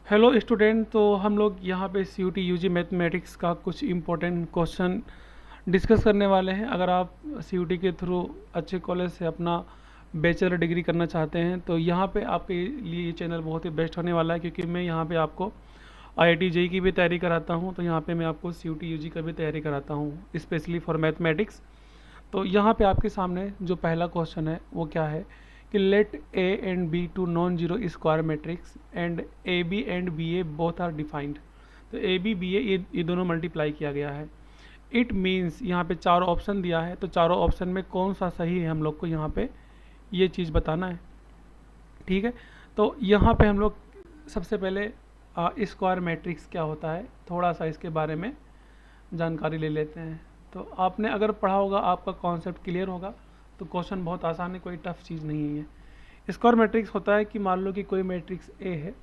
Hello student. तो हम लोग यहाँ पे C U T U G mathematics का कुछ इम्पोर्टेंट क्वेश्चन डिस्कस करने वाले हैं। अगर आप सी यू टी के थ्रू अच्छे कॉलेज से अपना बैचलर डिग्री करना चाहते हैं तो यहाँ पे आपके लिए ये चैनल बहुत ही बेस्ट होने वाला है, क्योंकि मैं यहाँ पे आपको आई आई टी जेई की भी तैयारी कराता हूँ। तो यहाँ पे मैं आपको सी यू टी यू जी का भी तैयारी कराता हूँ, स्पेशली फॉर मैथमेटिक्स। तो यहाँ पे आपके सामने जो पहला क्वेश्चन है वो क्या है कि let A and B two non zero square matrix and A B and B A both are defined. तो ए बी बी ए ये दोनों मल्टीप्लाई किया गया है। इट मीन्स यहाँ पे चारों ऑप्शन दिया है, तो चारों ऑप्शन में कौन सा सही है हम लोग को यहाँ पे ये चीज़ बताना है। ठीक है, तो यहाँ पे हम लोग सबसे पहले स्क्वायर मैट्रिक्स क्या होता है थोड़ा सा इसके बारे में जानकारी ले लेते हैं। तो आपने अगर पढ़ा होगा, आपका कॉन्सेप्ट क्लियर होगा, तो क्वेश्चन बहुत आसान है, कोई टफ चीज़ नहीं है। स्क्वायर मैट्रिक्स होता है कि मान लो कि कोई मैट्रिक्स ए है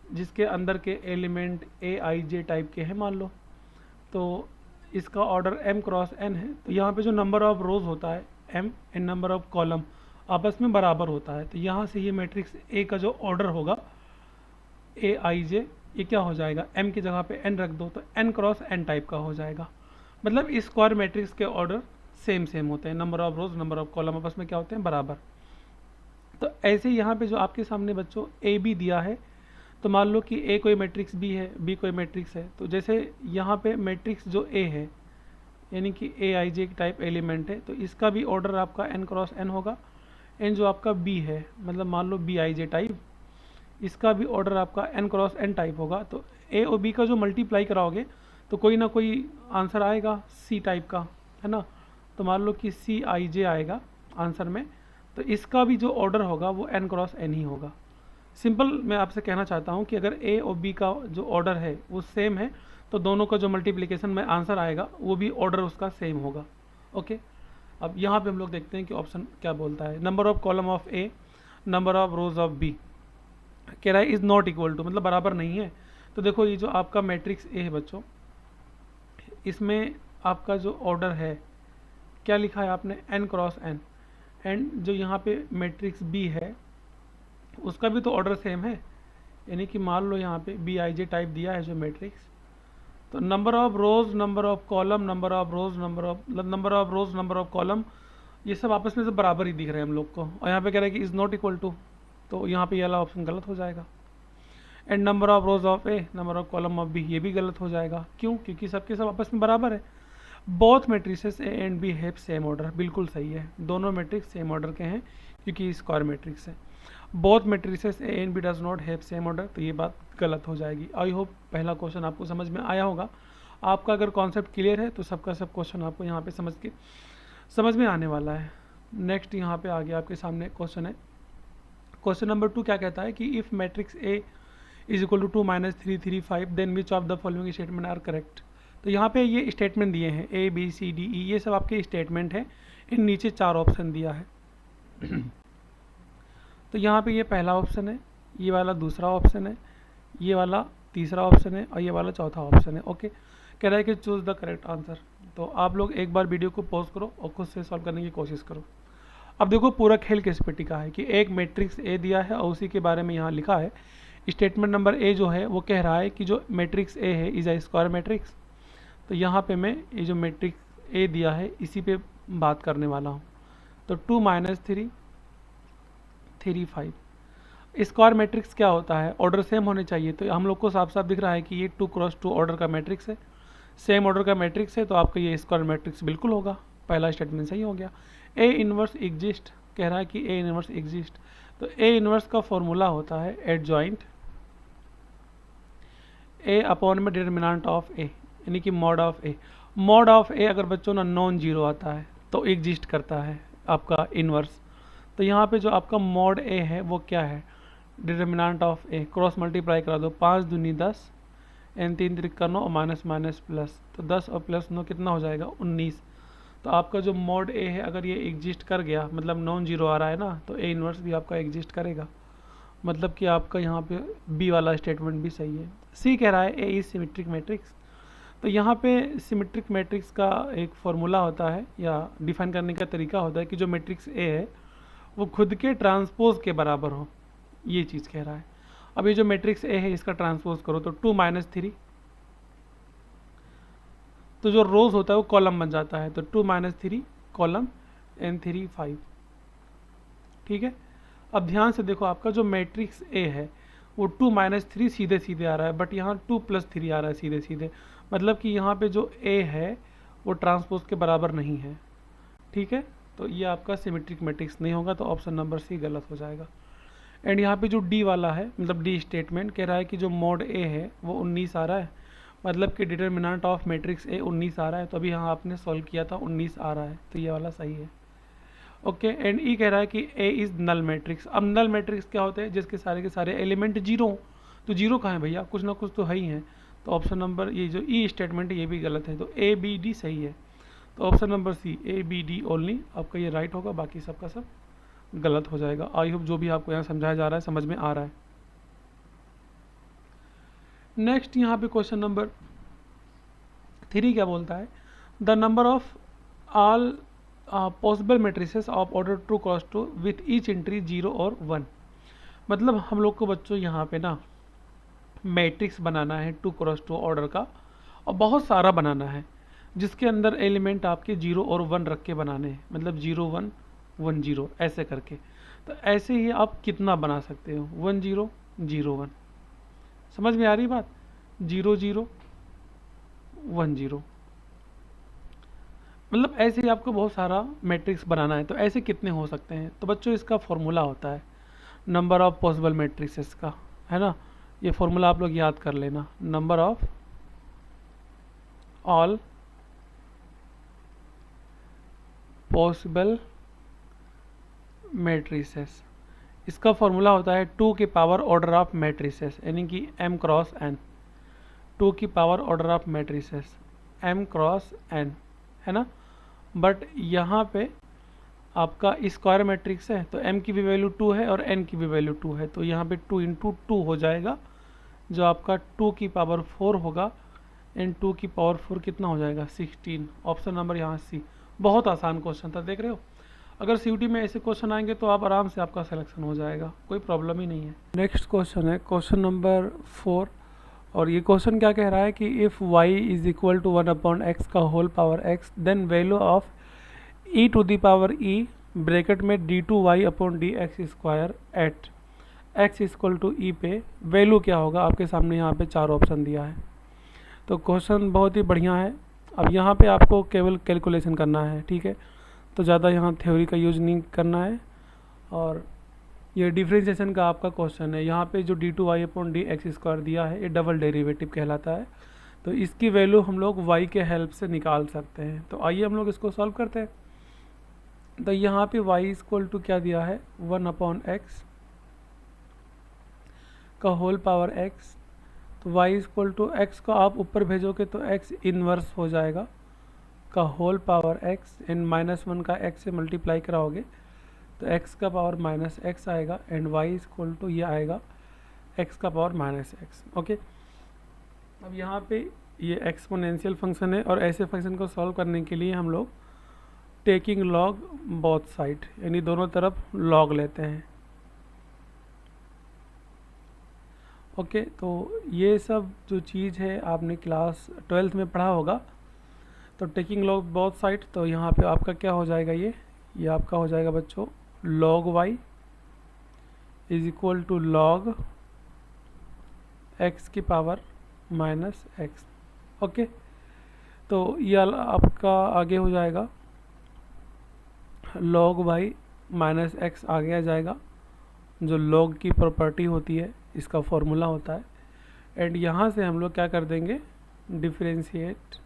जिसके अंदर के एलिमेंट ए आई जे टाइप के हैं मान लो, तो इसका ऑर्डर m क्रॉस n है। तो यहाँ पे जो नंबर ऑफ रोज होता है m and number of column आपस में बराबर होता है। तो यहाँ से ये मैट्रिक्स ए का जो ऑर्डर होगा ए आई जे, ये क्या हो जाएगा, m की जगह पे n रख दो तो n क्रॉस n टाइप का हो जाएगा। मतलब इस स्क्वायर मैट्रिक्स के ऑर्डर सेम सेम होते हैं, number of rose number of column आपस में क्या होते हैं, बराबर। तो ऐसे यहाँ पे जो आपके सामने बच्चों ए बी दिया है, तो मान लो कि ए कोई मैट्रिक्स बी है, बी कोई मैट्रिक्स है। तो जैसे यहाँ पे मैट्रिक्स जो ए है यानी कि ए आई जे टाइप एलिमेंट है, तो इसका भी ऑर्डर आपका एन क्रॉस एन होगा। एन जो आपका बी है, मतलब मान लो बी आई जे टाइप, इसका भी ऑर्डर आपका एन क्रॉस एन टाइप होगा। तो ए और बी का जो मल्टीप्लाई कराओगे तो कोई ना कोई आंसर आएगा सी टाइप का, है ना। तो मान लो कि सी आई जे आएगा आंसर में, तो इसका भी जो ऑर्डर होगा वो एन क्रॉस एन ही होगा। सिंपल मैं आपसे कहना चाहता हूँ कि अगर ए और बी का जो ऑर्डर है वो सेम है, तो दोनों का जो मल्टीप्लिकेशन में आंसर आएगा वो भी ऑर्डर उसका सेम होगा। ओके, अब यहाँ पे हम लोग देखते हैं कि ऑप्शन क्या बोलता है। Number of column of A, number of rows of B, कह रहा है इज नॉट इक्वल टू, मतलब बराबर नहीं है। तो देखो ये जो आपका मैट्रिक्स ए है बच्चों, इसमें आपका जो ऑर्डर है क्या लिखा है आपने, एन क्रॉस एन। एंड जो यहाँ पे मैट्रिक्स बी है उसका भी तो ऑर्डर सेम है, यानी कि मान लो यहाँ पे बी आई जे टाइप दिया है जो मैट्रिक्स, तो number of rose number of column number of rose number of column, ये सब आपस में सब बराबर ही दिख रहे हैं हम लोग को। और यहाँ पे कह रहा है कि इज़ नॉट इक्वल टू, तो यहाँ पे ये वाला ऑप्शन गलत हो जाएगा। And number of rows of A, number of column of B, ये भी गलत हो जाएगा। क्यों? क्योंकि सबके सब आपस में बराबर है। Both matrices A and B have same order, बिल्कुल सही है, दोनों मैट्रिक्स सेम ऑर्डर के हैं क्योंकि स्क्वायर मैट्रिक्स है। Both matrices A and B does not have same order, तो ये बात गलत हो जाएगी। आई होप पहला क्वेश्चन आपको समझ में आया होगा। आपका अगर कॉन्सेप्ट क्लियर है तो सबका सब क्वेश्चन आपको यहाँ पे समझ में आने वाला है। नेक्स्ट यहाँ पे आगे आपके सामने क्वेश्चन है। क्वेश्चन नंबर 2 क्या कहता है कि if matrix A is equal to 2 - 3 3 5 then which of the following statement are correct. तो यहाँ पे ये स्टेटमेंट दिए हैं A B C D E, ये सब आपके स्टेटमेंट हैं। इन नीचे 4 ऑप्शन दिया है। तो यहाँ पे ये पहला ऑप्शन है, ये वाला दूसरा ऑप्शन है, ये वाला तीसरा ऑप्शन है और ये वाला चौथा ऑप्शन है। ओके, कह रहा है कि चूज़ द करेक्ट आंसर। तो आप लोग एक बार वीडियो को पॉज करो और खुद से सॉल्व करने की कोशिश करो। अब देखो पूरा खेल किस पे टिका है कि एक मैट्रिक्स ए दिया है और उसी के बारे में यहाँ लिखा है। स्टेटमेंट नंबर ए जो है वो कह रहा है कि जो मैट्रिक्स ए है इज अ स्क्वायर मैट्रिक्स। तो यहाँ पे मैं ये जो मैट्रिक्स ए दिया है इसी पे बात करने वाला हूँ। तो 2 - 3 3 5, स्क्वायर मैट्रिक्स क्या होता है, ऑर्डर सेम होने चाहिए। तो हम लोग को साफ साफ दिख रहा है कि ये 2 × 2 ऑर्डर का मैट्रिक्स है, सेम ऑर्डर का मैट्रिक्स है, तो आपका ये स्क्वायर मैट्रिक्स बिल्कुल होगा। पहला स्टेटमेंट सही हो गया। ए इनवर्स एग्जिस्ट, कह रहा है कि ए इनवर्स एग्जिस्ट। तो ए इनवर्स का फॉर्मूला होता है एडजॉइंट ए अपॉन में डिटर्मिनेंट ऑफ ए, यानी कि mod of A. Mod of A अगर बच्चों ना नॉन जीरो आता है तो एग्जिस्ट करता है आपका इनवर्स। तो यहाँ पे जो आपका मॉड ए है वो क्या है, determinant of A, cross multiply करा दो, 5 दूनी 10 एन 3 त्रिक 9 और माइनस माइनस प्लस, तो 10 और प्लस 9 कितना हो जाएगा, 19। तो आपका जो मॉड ए है अगर ये एग्जिस्ट कर गया, मतलब नॉन जीरो आ रहा है ना, तो ए इनवर्स भी आपका एग्जिस्ट करेगा। मतलब कि आपका यहाँ पे बी वाला स्टेटमेंट भी सही है। सी कह रहा है ए इज सिमेट्रिक मैट्रिक्स। तो यहाँ पे सिमेट्रिक मैट्रिक्स का एक फॉर्मूला होता है या डिफाइन करने का तरीका होता है कि जो मैट्रिक्स ए है वो खुद के ट्रांसपोज के बराबर हो, ये चीज़ कह रहा है। अब ये जो मैट्रिक्स ए है इसका ट्रांसपोज करो तो 2 - 3, तो जो रोज होता है वो कॉलम बन जाता है, तो 2 - 3 कॉलम एन 3 5। ठीक है, अब ध्यान से देखो आपका जो मैट्रिक्स ए है वो 2 - 3 सीधे सीधे आ रहा है, बट यहाँ 2 + 3 आ रहा है सीधे सीधे, मतलब कि यहाँ पे जो ए है वो ट्रांसपोज के बराबर नहीं है। ठीक है, तो ये आपका सिमेट्रिक मैट्रिक्स नहीं होगा, तो ऑप्शन नंबर सी गलत हो जाएगा। एंड यहाँ पे जो डी वाला है, मतलब डी स्टेटमेंट कह रहा है कि जो मॉड ए है वो 19 आ रहा है, मतलब कि डिटर्मिनेंट ऑफ मैट्रिक्स ए 19 आ रहा है, तो अभी यहाँ आपने सॉल्व किया था 19 आ रहा है, तो ये वाला सही है। ओके, एंड ई कह रहा है कि ए इज़ नल मैट्रिक्स। अब नल मैट्रिक्स क्या होते हैं, जिसके सारे के सारे एलिमेंट जीरो, तो जीरो कहाँ है भैया, कुछ ना कुछ तो है ही है, तो ऑप्शन नंबर ये जो ई स्टेटमेंट है ये भी गलत है, तो ए बी डी सही है, तो option number C A B D only आपका ये राइट होगा, बाकी सबका सब गलत हो जाएगा। आई होप जो भी आपको यहाँ समझाया जा रहा है समझ में आ रहा है। नेक्स्ट यहाँ पे क्वेश्चन नंबर 3 क्या बोलता है, the number of all possible matrices of order 2 cross 2 with each entry 0 और 1। मतलब हम लोग को बच्चों यहाँ पे ना मैट्रिक्स बनाना है 2 क्रॉस 2 ऑर्डर का, और बहुत सारा बनाना है, जिसके अंदर एलिमेंट आपके 0 और 1 रख के बनाने हैं, मतलब 0 1 1 0 ऐसे करके। तो ऐसे ही आप कितना बना सकते हो, 1 0 0 1, समझ में आ रही बात, 0 0 1 0, मतलब ऐसे ही आपको बहुत सारा मैट्रिक्स बनाना है। तो ऐसे कितने हो सकते हैं, तो बच्चों इसका फॉर्मूला होता है नंबर ऑफ पॉसिबल मैट्रिक्सेस का, है ना, ये फॉर्मूला आप लोग याद कर लेना, number of all possible matrices. इसका फॉर्मूला होता है 2 की पावर ऑर्डर ऑफ मैट्रिसेस, यानी कि m क्रॉस n, 2 की power order of matrices m cross n, है ना। बट यहाँ पे आपका स्क्वायर मैट्रिक्स है, तो m की भी वैल्यू 2 है और n की भी वैल्यू 2 है, तो यहाँ पे 2 × 2 हो जाएगा, जो आपका 2 की पावर 4 होगा, एंड 2 की पावर 4 कितना हो जाएगा 16। ऑप्शन नंबर यहाँ सी। बहुत आसान क्वेश्चन था, देख रहे हो, अगर सीयूटी में ऐसे क्वेश्चन आएंगे तो आप आराम से आपका सिलेक्शन हो जाएगा, कोई प्रॉब्लम ही नहीं है। नेक्स्ट क्वेश्चन है क्वेश्चन नंबर 4, और ये क्वेश्चन क्या कह रहा है कि if y is equal to 1/x का whole power x, then value of e to the power e bracket में d2y/dx² at x equal to e पे वैल्यू क्या होगा। आपके सामने यहाँ पे 4 ऑप्शन दिया है, तो क्वेश्चन बहुत ही बढ़िया है। अब यहाँ पे आपको केवल कैलकुलेशन करना है, ठीक है, तो ज़्यादा यहाँ थ्योरी का यूज नहीं करना है। और ये डिफरेंशिएशन का आपका क्वेश्चन है, यहाँ पे जो d2y/dx² दिया है ये डबल डेरिवेटिव कहलाता है, तो इसकी वैल्यू हम लोग y के हेल्प से निकाल सकते हैं। तो आइए हम लोग इसको सॉल्व करते हैं। तो यहाँ पे y इक्वल टू क्या दिया है 1/x का होल पावर x, तो y इक्वल टू x को आप ऊपर भेजोगे तो x इनवर्स हो जाएगा का होल पावर x, एंड -1 का x से मल्टीप्लाई कराओगे तो x का पावर -x आएगा, एंड y इक्वल टू ये आएगा x का पावर -x। ओके, अब यहाँ पे ये एक्सपोनेंशियल फंक्शन है, और ऐसे फंक्शन को सॉल्व करने के लिए हम लोग टेकिंग लॉग बोथ साइड, यानी दोनों तरफ लॉग लेते हैं। ओके, तो ये सब जो चीज़ है आपने क्लास 12th में पढ़ा होगा, तो टेकिंग लॉग बोथ साइड, तो यहाँ पे आपका क्या हो जाएगा, ये आपका हो जाएगा बच्चों log y is equal to log x की पावर -x। ओके, तो ये आपका आगे हो जाएगा log y -x आगे आ जाएगा, जो log की प्रॉपर्टी होती है इसका फॉर्मूला होता है, एंड यहाँ से हम लोग क्या कर देंगे differentiate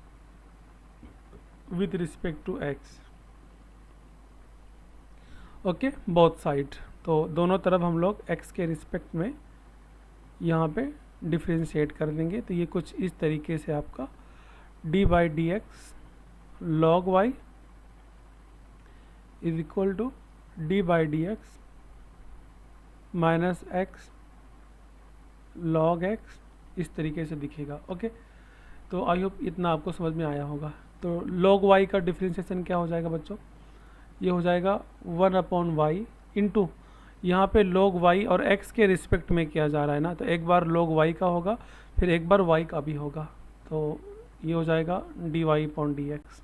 with respect to x। Okay, both side, तो दोनों तरफ हम लोग x के रिस्पेक्ट में यहाँ पे डिफरेंशिएट कर देंगे। तो ये कुछ इस तरीके से आपका d/dx log y is equal to d/dx -x log x इस तरीके से दिखेगा। ओके, तो आई होप इतना आपको समझ में आया होगा। तो log y का डिफरेंशिएशन क्या हो जाएगा बच्चों, ये हो जाएगा 1/y इंटू यहाँ पे log y और x के रिस्पेक्ट में किया जा रहा है ना, तो एक बार log y का होगा, फिर एक बार y का भी होगा, तो ये हो जाएगा dy upon d x.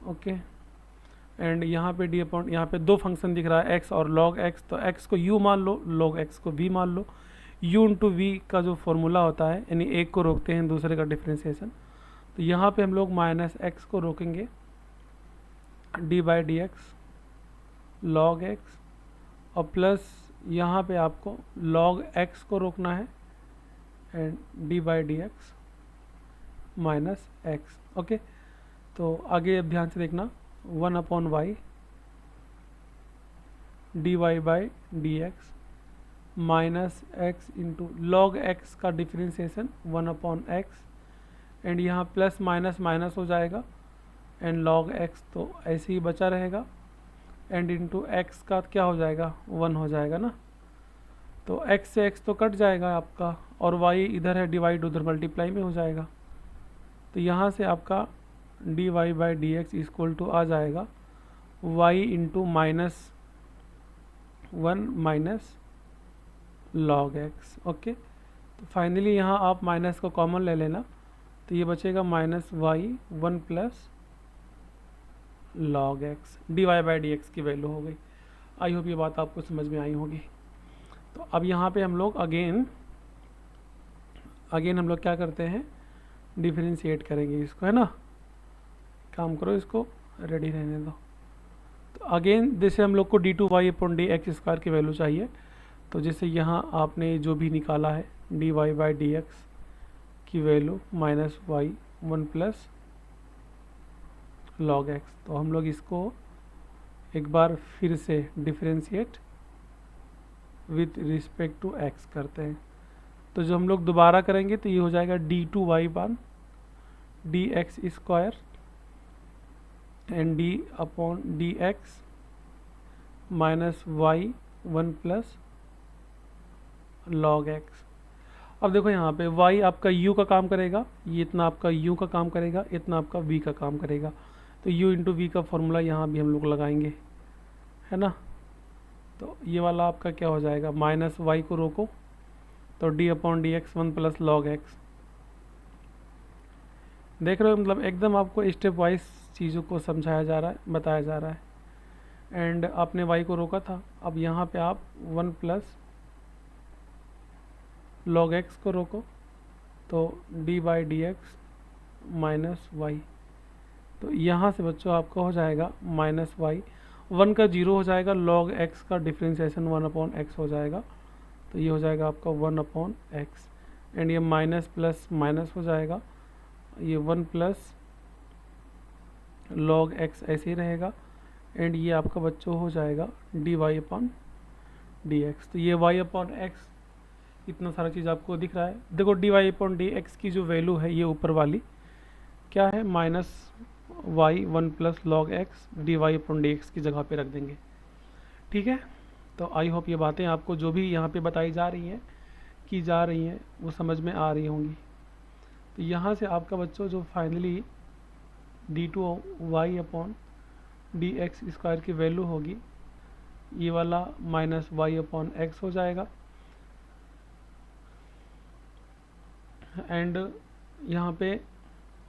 Okay, and यहाँ पे यहाँ पे दो फंक्शन दिख रहा है x और log x, तो x को u मान लो, log x को v मान लो। u इंटू वी का जो फॉर्मूला होता है, यानी एक को रोकते हैं दूसरे का डिफ्रेंसिएशन, तो यहाँ पे हम लोग माइनस x को रोकेंगे, d by d x log x, और प्लस यहाँ पे आपको log x को रोकना है, and d by d x minus x. Okay, तो आगे अब ध्यान से देखना, 1 upon y d y by d x minus x into log x का डिफ्रेंसिएशन 1 अपॉन एक्स, एंड यहाँ प्लस माइनस माइनस हो जाएगा, एंड लॉग एक्स तो ऐसे ही बचा रहेगा, एंड इंटू एक्स का क्या हो जाएगा, 1 हो जाएगा ना, तो x से x तो कट जाएगा आपका, और y इधर है, डिवाइड उधर मल्टीप्लाई में हो जाएगा, तो यहाँ से आपका d y by d x equal to आ जाएगा y into minus 1 minus log x. Okay, तो फाइनली यहाँ आप माइनस को कॉमन ले लेना, तो ये बचेगा minus y 1 plus log x, d y by d x की वैल्यू हो गई। आई होप ये बात आपको समझ में आई होगी। तो अब यहाँ पे हम लोग अगेन हम लोग क्या करते हैं, डिफरेंशिएट करेंगे इसको, है ना, काम करो इसको, रेडी रहने दो। तो अगेन जैसे हम लोग को d two y upon d x square की वैल्यू चाहिए, तो जैसे यहाँ आपने जो भी निकाला है d y by d x की value minus y 1 plus log x, तो हम लोग इसको एक बार फिर से differentiate with respect to x करते हैं। तो जो हम लोग दोबारा करेंगे तो ये हो जाएगा d two y by d x square and d upon d x minus y 1 plus log x. अब देखो यहाँ पे y आपका u का काम करेगा, ये इतना आपका u का काम करेगा, इतना आपका v का काम करेगा, तो u इंटू वी का फॉर्मूला यहाँ भी हम लोग लगाएंगे, है ना। तो ये वाला आपका क्या हो जाएगा, माइनस वाई को रोको, तो d upon d x 1 plus log x. देख रहे हो, मतलब एकदम आपको स्टेप वाइज चीज़ों को समझाया जा रहा है, बताया जा रहा है। एंड आपने y को रोका था, अब यहाँ पे आप 1 प्लस लॉग एक्स को रोको, तो d by d x minus y, तो यहाँ से बच्चों आपका हो जाएगा माइनस वाई, 1 का 0 हो जाएगा, लॉग एक्स का डिफ्रेंसिएशन 1 अपॉन एक्स हो जाएगा, तो ये हो जाएगा आपका 1 अपॉन एक्स, एंड ये माइनस प्लस माइनस हो जाएगा, ये 1 प्लस लॉग एक्स ऐसे ही रहेगा, एंड ये आपका बच्चों हो जाएगा d y upon d x. तो ये y अपॉन एक्स इतना सारा चीज़ आपको दिख रहा है। देखो d y upon d x की जो वैल्यू है, ये ऊपर वाली क्या है, minus y 1 plus log x d y upon d x की जगह पे रख देंगे, ठीक है। तो आई होप ये बातें आपको जो भी यहाँ पे बताई जा रही हैं, की जा रही हैं, वो समझ में आ रही होंगी। तो यहाँ से आपका बच्चों जो finally d two y upon d x square की वैल्यू होगी, ये वाला माइनस वाई अपॉन एक्स हो जाएगा, एंड यहाँ पे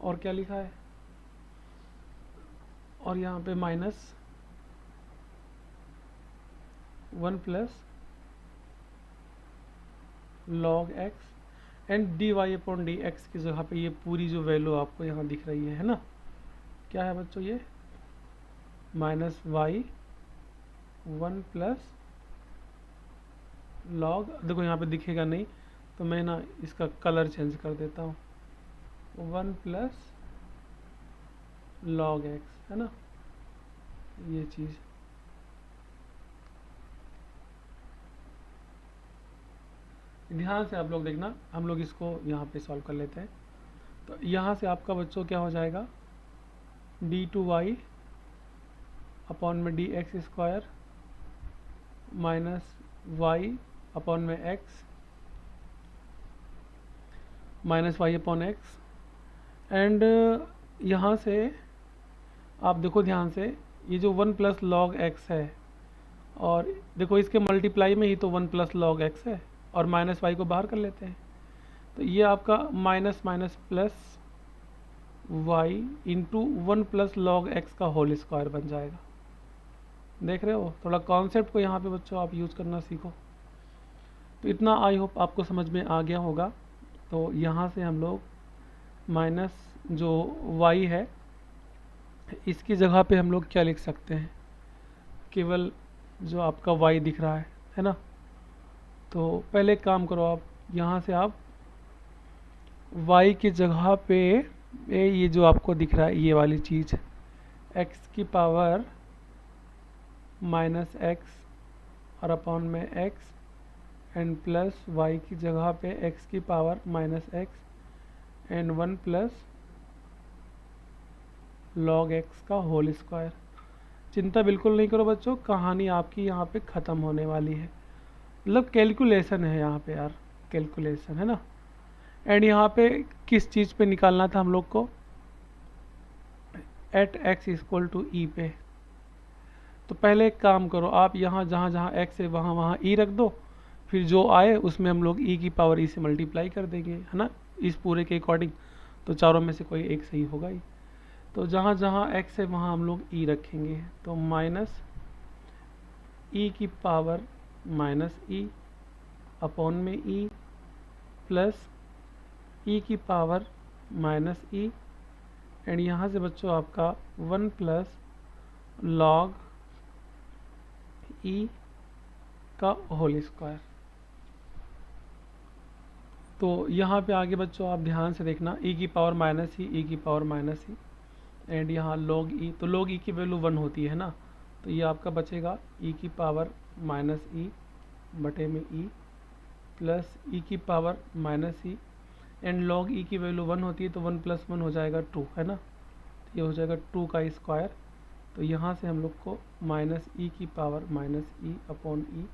और क्या लिखा है, और यहाँ पे minus 1 plus log x and d y upon d x की जगह पे ये पूरी जो वैल्यू आपको यहाँ दिख रही है ना, क्या है बच्चों, ये माइनस वाई 1 प्लस लॉग, देखो यहाँ पे दिखेगा नहीं, तो मैं ना इसका कलर चेंज कर देता हूँ, 1 प्लस लॉग एक्स, है ना, ये चीज़। ध्यान से आप लोग देखना, हम लोग इसको यहाँ पे सॉल्व कर लेते हैं। तो यहाँ से आपका बच्चों क्या हो जाएगा, डी टू वाई अपॉन में d x square minus y upon में x minus y upon x, and यहाँ से आप देखो ध्यान से, ये जो 1 प्लस लॉग एक्स है, और देखो इसके मल्टीप्लाई में ही तो 1 प्लस लॉग एक्स है, और माइनस वाई को बाहर कर लेते हैं, तो ये आपका minus minus plus y into 1 plus log x का होल स्क्वायर बन जाएगा। देख रहे हो, थोड़ा कॉन्सेप्ट को यहाँ पे बच्चों आप यूज़ करना सीखो। तो इतना आई होप आपको समझ में आ गया होगा। तो यहाँ से हम लोग माइनस जो y है इसकी जगह पे हम लोग क्या लिख सकते हैं, केवल जो आपका y दिख रहा है ना। तो पहले एक काम करो, आप यहाँ से आप y की जगह पे ये जो आपको दिख रहा है ये वाली चीज़ x की पावर माइनस एक्स और अपॉन में x एंड प्लस y की जगह पे x की power minus x and 1 plus log x का होल स्क्वायर। चिंता बिल्कुल नहीं करो बच्चों, कहानी आपकी यहाँ पे ख़त्म होने वाली है। मतलब कैलकुलेशन है यहाँ पे यार, कैलकुलेशन है ना। एंड यहाँ पे किस चीज़ पे निकालना था हम लोग को, एट एक्स इक्वल टू ई पे। तो पहले एक काम करो, आप यहाँ जहाँ जहाँ एक्स है वहाँ वहाँ ई रख दो, फिर जो आए उसमें हम लोग ई की पावर ई से मल्टीप्लाई कर देंगे, है ना, इस पूरे के अकॉर्डिंग। तो चारों में से कोई एक सही होगा ही। तो जहाँ जहाँ x है वहाँ हम लोग e रखेंगे, तो माइनस e की पावर माइनस e अपॉन में e प्लस e की पावर माइनस e एंड यहाँ से बच्चों आपका 1 प्लस लॉग e का होल स्क्वायर। तो यहाँ पे आगे बच्चों आप ध्यान से देखना, e की पावर माइनस e की पावर माइनस e एंड यहाँ log e, तो log e की वैल्यू 1 होती है ना, तो ये आपका बचेगा e की पावर माइनस ई बटे में e प्लस e की power minus E and log e की वैल्यू 1 होती है, तो 1 प्लस 1 हो जाएगा 2, है ना। तो ये हो जाएगा 2 का स्क्वायर। तो यहाँ से हम लोग को माइनस ई की पावर माइनस ई अपॉन ई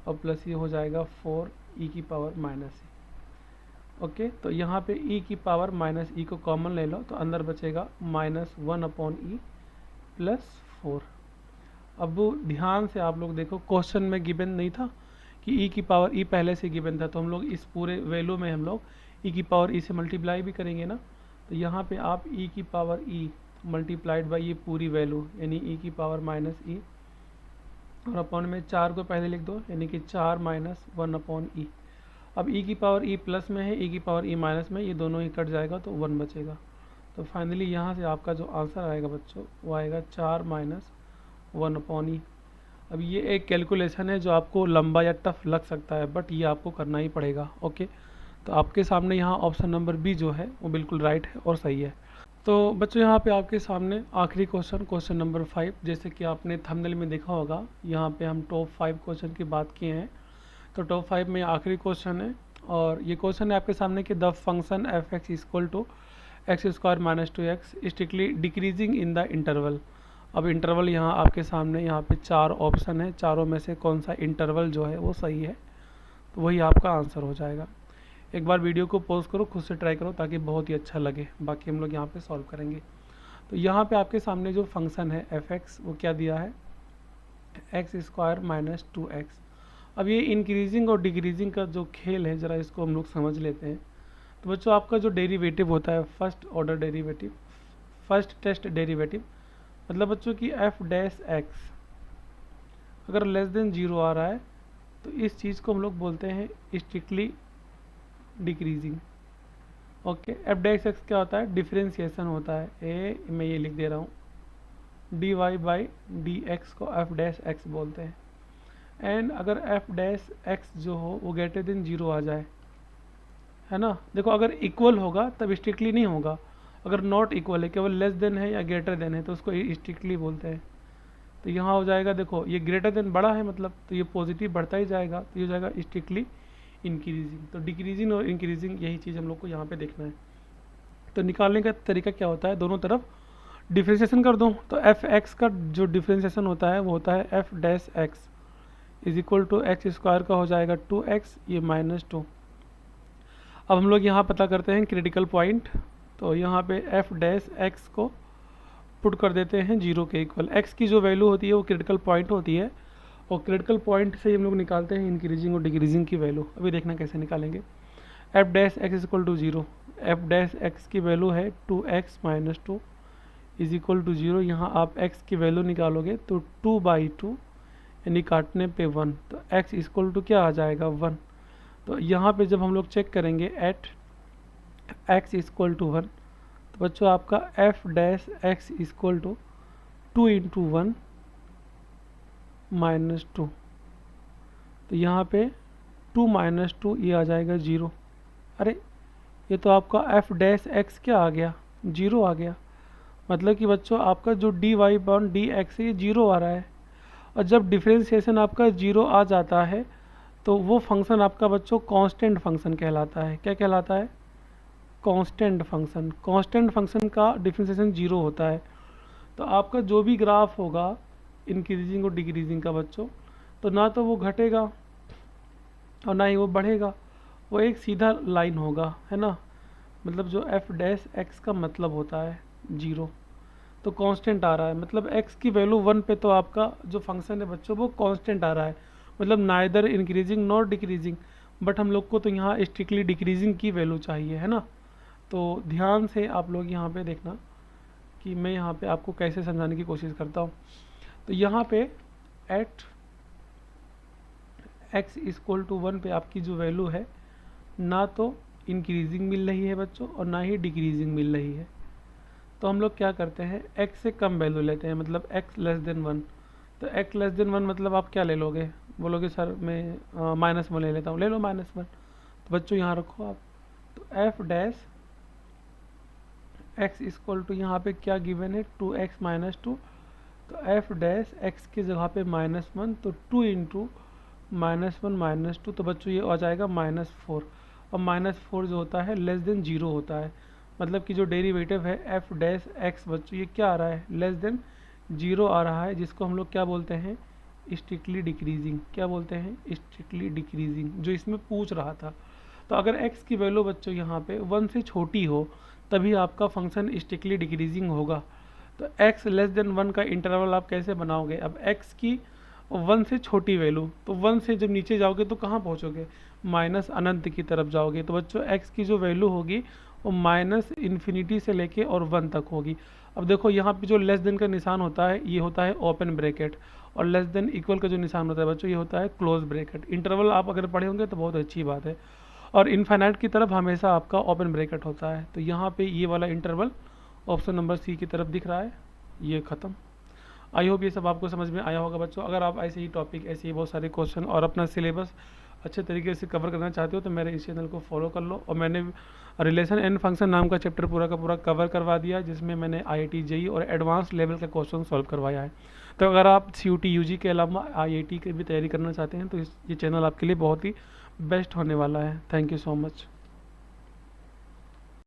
और प्लस ये हो जाएगा 4 ई की पावर माइनस ई। ओके, तो यहाँ पे e की पावर माइनस ई को कॉमन ले लो, तो अंदर बचेगा माइनस 1 अपॉन ई प्लस 4। अब ध्यान से आप लोग देखो, क्वेश्चन में गिवन नहीं था कि e की पावर e पहले से गिवन था, तो हम लोग इस पूरे वैल्यू में हम लोग e की पावर e से मल्टीप्लाई भी करेंगे ना। तो यहाँ पे आप e की पावर e मल्टीप्लाइड बाई ये पूरी वैल्यू यानी e की पावर माइनस ई और अपॉन में 4 को पहले लिख दो, यानी कि 4 माइनस 1 अपॉन ई। अब e की पावर e प्लस में है, e की पावर e माइनस में, ये दोनों ही कट जाएगा तो 1 बचेगा। तो फाइनली यहाँ से आपका जो आंसर आएगा बच्चों वो आएगा 4 माइनस 1 अपॉन ई। अब ये एक कैलकुलेशन है जो आपको लंबा या टफ लग सकता है, बट ये आपको करना ही पड़ेगा। ओके, तो आपके सामने यहाँ ऑप्शन नंबर बी जो है वो बिल्कुल राइट है और सही है। तो बच्चों यहाँ पे आपके सामने आखिरी क्वेश्चन, क्वेश्चन नंबर 5, जैसे कि आपने थंबनेल में देखा होगा, यहाँ पे हम टॉप 5 क्वेश्चन की बात किए हैं। तो टॉप 5 में आखिरी क्वेश्चन है और ये क्वेश्चन है आपके सामने कि the function f x equal to x square minus 2x strictly decreasing in the interval. अब इंटरवल यहाँ आपके सामने, यहाँ पे 4 ऑप्शन है, चारों में से कौन सा इंटरवल जो है वो सही है, तो वही आपका आंसर हो जाएगा। एक बार वीडियो को पॉज करो, खुद से ट्राई करो ताकि बहुत ही अच्छा लगे, बाकी हम लोग यहाँ पे सॉल्व करेंगे। तो यहाँ पे आपके सामने जो फंक्शन है एफ एक्स वो क्या दिया है, एक्स स्क्वायर माइनस 2x। अब ये इंक्रीजिंग और डिक्रीजिंग का जो खेल है ज़रा इसको हम लोग समझ लेते हैं। तो बच्चों आपका जो डेरिवेटिव होता है first order derivative, first test derivative, मतलब बच्चों की एफ डैश एक्स अगर लेस देन 0 आ रहा है तो इस चीज़ को हम लोग बोलते हैं strictly decreasing. Okay, F dash x क्या होता है, डिफ्रेंसिएशन होता है, मैं ये लिख दे रहा हूँ, d y by d x को एफ डैश एक्स बोलते हैं। एंड अगर एफ डैश एक्स जो हो वो ग्रेटर देन 0 आ जाए, है ना। देखो अगर इक्वल होगा तब स्ट्रिक्टली नहीं होगा, अगर नॉट इक्वल है, केवल लेस देन है या ग्रेटर देन है तो उसको स्ट्रिक्टली बोलते हैं। तो यहाँ हो जाएगा, देखो ये ग्रेटर देन बड़ा है मतलब, तो ये पॉजिटिव बढ़ता ही जाएगा, तो ये हो जाएगा स्ट्रिक्टली इंक्रीजिंग। तो डिक्रीजिंग और इंक्रीजिंग यही चीज़ हम लोग को यहाँ पे देखना है। तो निकालने का तरीका क्या होता है, दोनों तरफ डिफ्रेंशिएशन कर दो। तो एफ एक्स का जो डिफ्रेंशिएशन होता है वो होता है f dash x is equal to x square का हो जाएगा 2x, ये माइनस 2। अब हम लोग यहाँ पता करते हैं क्रिटिकल पॉइंट। तो यहाँ पे एफ डैश एक्स को पुट कर देते हैं 0 के इक्वल। x की जो वैल्यू होती है वो क्रिटिकल पॉइंट होती है और क्रिटिकल पॉइंट से ही हम लोग निकालते हैं इंक्रीजिंग और डिक्रीजिंग की वैल्यू। अभी देखना कैसे निकालेंगे। F dash x is equal to 0, f dash x की वैल्यू है 2x minus 2 is equal to 0। यहाँ आप x की वैल्यू निकालोगे तो 2/2 यानी काटने पे 1, तो x इक्वल टू क्या आ जाएगा 1। तो यहाँ पे जब हम लोग चेक करेंगे एट x इक्वल टू 1, तो बच्चों आपका f dash x equal to 2 into 1 minus 2, तो यहाँ पे 2 माइनस 2 ये आ जाएगा 0। अरे ये तो आपका एफ डैश एक्स क्या आ गया, 0 आ गया। मतलब कि बच्चों आपका जो डी वाई बॉन डी एक्स है ये 0 आ रहा है। और जब डिफ्रेंशिएशन आपका 0 आ जाता है तो वो फंक्शन आपका बच्चों कांस्टेंट फंक्शन कहलाता है। क्या कहलाता है? Constant function. कांस्टेंट फंक्शन का डिफ्रेंशिएशन 0 होता है। तो आपका जो भी ग्राफ होगा इंक्रीजिंग और डिक्रीजिंग का बच्चों, तो ना तो वो घटेगा और ना ही वो बढ़ेगा, वो एक सीधा लाइन होगा, है ना। मतलब जो एफ डैश एक्स का मतलब होता है 0, तो कांस्टेंट आ रहा है। मतलब x की वैल्यू 1 पे तो आपका जो फंक्शन है बच्चों वो कांस्टेंट आ रहा है, मतलब neither increasing nor decreasing. But हम लोग को तो यहाँ स्ट्रिक्टली डिक्रीजिंग की वैल्यू चाहिए, है ना। तो ध्यान से आप लोग यहाँ पे देखना कि मैं यहाँ पे आपको कैसे समझाने की कोशिश करता हूँ। तो यहाँ पे एट x इक्वल टू 1 पे आपकी जो वैल्यू है ना तो इंक्रीजिंग मिल रही है बच्चों और ना ही डिक्रीजिंग मिल रही है। तो हम लोग क्या करते हैं, x से कम वैल्यू लेते हैं, मतलब x लेस देन 1। तो x लेस देन 1 मतलब आप क्या ले लोगे, बोलोगे सर मैं -1 ले लेता हूँ, ले लो -1। तो बच्चों यहाँ रखो आप, तो f dash x equal to यहाँ पे क्या गिवन है 2x माइनस 2, तो एफ डैश x की जगह पे -1, तो 2 इंटू -1 माइनस 2, तो बच्चों ये आ जाएगा -4। और -4 जो होता है लेस देन 0 होता है, मतलब कि जो डेरिवेटिव है एफ डैश एक्स बच्चों ये क्या आ रहा है, लेस देन 0 आ रहा है, जिसको हम लोग क्या बोलते हैं, स्ट्रिक्टली डिक्रीजिंग। क्या बोलते हैं, स्ट्रिक्टली डिक्रीजिंग, जो इसमें पूछ रहा था। तो अगर x की वैल्यू बच्चों यहाँ पे 1 से छोटी हो तभी आपका फंक्शन स्ट्रिक्टली डिक्रीजिंग होगा। तो x लेस देन 1 का इंटरवल आप कैसे बनाओगे, अब x की 1 से छोटी वैल्यू, तो 1 से जब नीचे जाओगे तो कहाँ पहुँचोगे, माइनस अनंत की तरफ जाओगे। तो बच्चों x की जो वैल्यू होगी वो माइनस इन्फिनिटी से लेके और 1 तक होगी। अब देखो यहाँ पे जो लेस देन का निशान होता है ये होता है ओपन ब्रैकेट, और लेस देन इक्वल का जो निशान होता है बच्चों ये होता है क्लोज ब्रैकेट। इंटरवल आप अगर पढ़े होंगे तो बहुत अच्छी बात है। और इनफाइनाइट की तरफ हमेशा आपका ओपन ब्रैकेट होता है। तो यहाँ पे ये वाला इंटरवल ऑप्शन नंबर सी की तरफ दिख रहा है, ये ख़त्म। आई होप ये सब आपको समझ में आया होगा बच्चों। अगर आप ऐसे ही टॉपिक, ऐसे ही बहुत सारे क्वेश्चन और अपना सिलेबस अच्छे तरीके से कवर करना चाहते हो तो मेरे इस चैनल को फॉलो कर लो। और मैंने रिलेशन एंड फंक्शन नाम का चैप्टर पूरा का पूरा कवर करवा दिया है, जिसमें मैंने IIT JEE और एडवांस लेवल का क्वेश्चन सॉल्व करवाया है। तो अगर आप CUT UG के अलावा IIT की भी तैयारी करना चाहते हैं तो ये चैनल आपके लिए बहुत ही बेस्ट होने वाला है। Thank you so much.